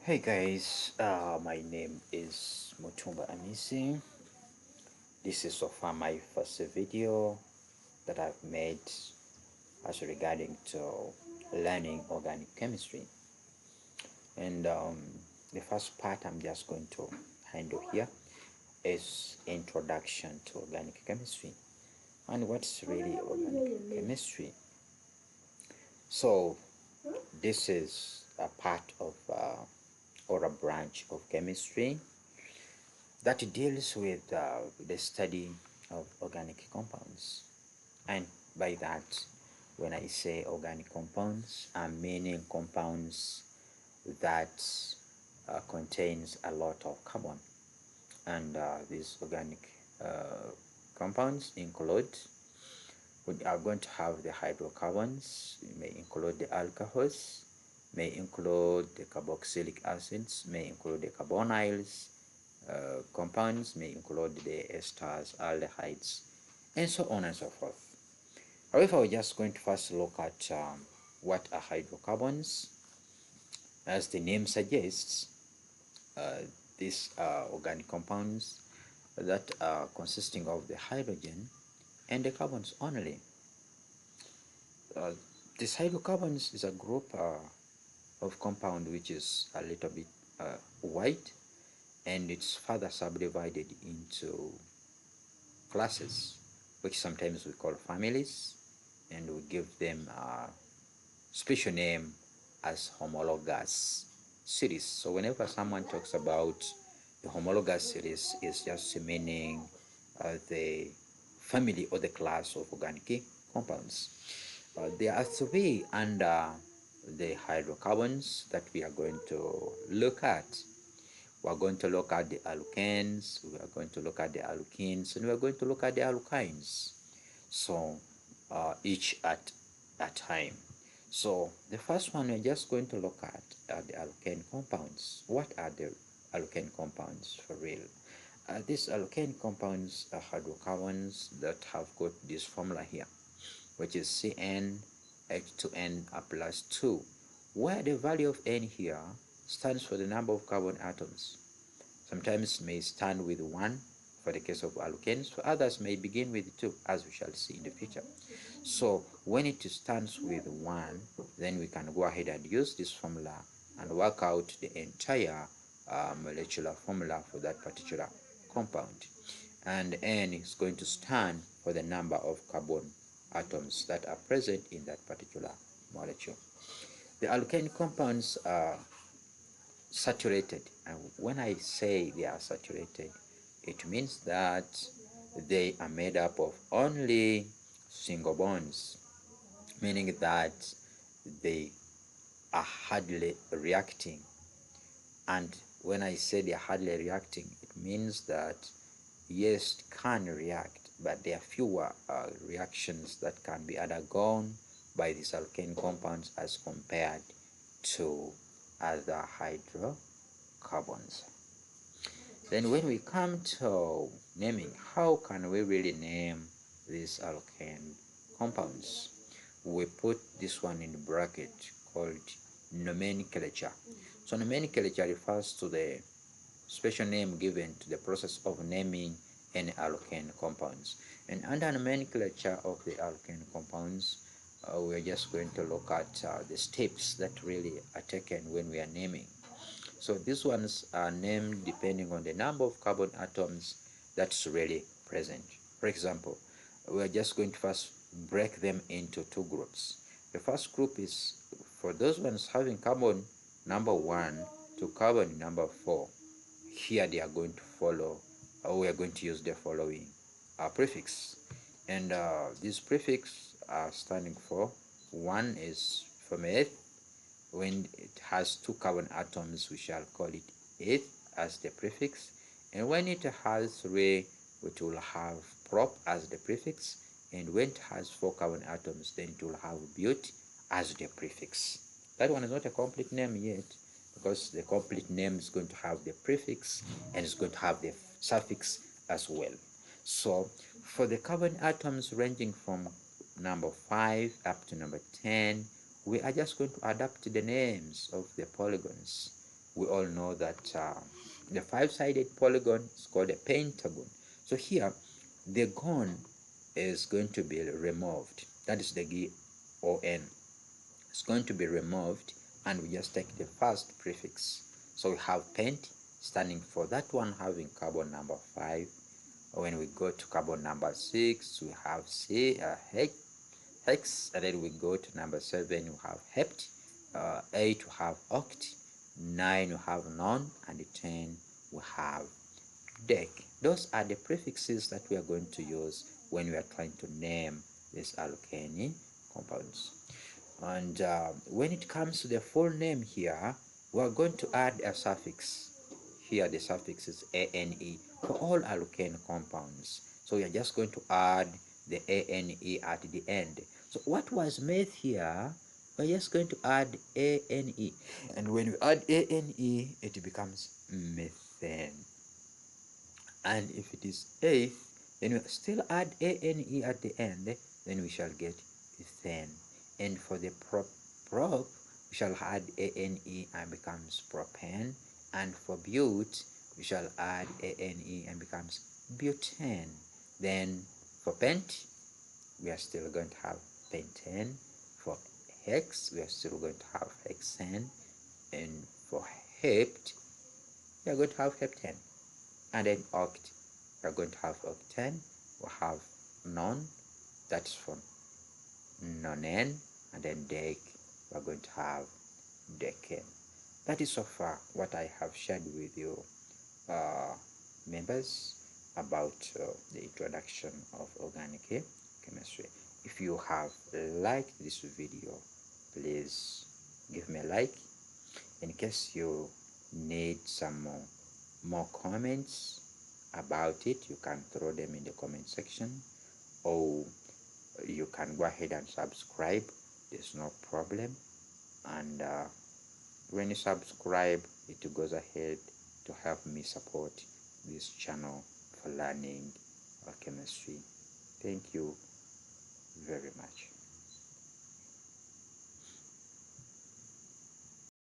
Hey guys, my name is Mutumba Amisi. This is so far my first video that I've made as regarding to learning organic chemistry. And the first part I'm just going to handle here is introduction to organic chemistry and what's really organic chemistry. So this is a part of or a branch of chemistry that deals with the study of organic compounds. And by that, when I say organic compounds, I'm meaning compounds that contains a lot of carbon. And these organic uh, compounds include, we are going to have the hydrocarbons, may include the alcohols, may include the carboxylic acids, may include the carbonyls, compounds, may include the esters, aldehydes, and so on and so forth. However, we're just going to first look at what are hydrocarbons. As the name suggests, uh, these are organic compounds that are consisting of the hydrogen and the carbons only. Uh, this hydrocarbons is a group of compound which is a little bit wide, and it's further subdivided into classes, which sometimes we call families, and we give them a special name as homologous series. So whenever someone talks about the homologous series, it's just meaning the family or the class of organic compounds. There are three under the hydrocarbons that we are going to look at. We are going to look at the alkanes, we are going to look at the alkenes, and we are going to look at the alkynes. So each at a time. So the first one we're just going to look at are the alkane compounds. What are the alkane compounds for real? These alkane compounds are hydrocarbons that have got this formula here, which is CnH2n plus 2, where the value of N here stands for the number of carbon atoms. Sometimes may stand with 1 for the case of alkanes, for others may begin with 2, as we shall see in the future. So when it stands with 1, then we can go ahead and use this formula and work out the entire molecular formula for that particular compound. And N is going to stand for the number of carbon atoms that are present in that particular molecule. The alkane compounds are saturated, and when I say they are saturated, it means that they are made up of only single bonds, meaning that they are hardly reacting. And when I say they are hardly reacting, it means that yes, it can react, but there are fewer reactions that can be undergone by these alkane compounds as compared to other hydrocarbons. Then when we come to naming, how can we really name these alkane compounds? We put this one in the bracket called nomenclature. So nomenclature refers to the special name given to the process of naming any alkane compounds. And under nomenclature of the alkane compounds, we're just going to look at the steps that really are taken when we are naming. So these ones are named depending on the number of carbon atoms that's really present. For example, we are just going to first break them into two groups. The first group is for those ones having carbon number 1 to carbon number 4. Here they are going to follow, or we are going to use the following prefix. And these prefix are standing for, one is for meth. When it has two carbon atoms, we shall call it eth as the prefix, and when it has three, it will have prop as the prefix, and when it has four carbon atoms, then it will have but as the prefix. That one is not a complete name yet, because the complete name is going to have the prefix and it's going to have the suffix as well. So for the carbon atoms ranging from number 5 up to number 10, we are just going to adapt the names of the polygons we all know that the five-sided polygon is called a pentagon. So here, the gon is going to be removed. That is the GON. It's going to be removed, and we just take the first prefix. So we have pent standing for that one having carbon number 5. When we go to carbon number 6, we have hex, and then we go to number 7, we have hept, 8 we have oct, 9 we have non, and 10 we have dec. Those are the prefixes that we are going to use when we are trying to name these alkane compounds. And when it comes to the full name here, we are going to add a suffix. Here the suffix is ane for all alkane compounds. So we are just going to add the ane at the end. So what was made here, we're just going to add ane. And when we add ane, it becomes methane. And if it is eighth, then we still add ane at the end, then we shall get ethane. And for the prop, we shall add ane and becomes propane. And for but, we shall add ane and becomes butane. Then for pent, we are still going to have pentane. For hex, we are still going to have hexane. And for hept, we are going to have heptane. And then oct, we are going to have octane. We have non, that's for nonen. And then dec, we are going to have decane. That is so far what I have shared with you, members, about the introduction of organic chemistry. If you have liked this video, please give me a like. In case you need some more comments about it, you can throw them in the comment section, or you can go ahead and subscribe. There's no problem. And when you subscribe, it goes ahead to help me support this channel for learning chemistry. Thank you very much.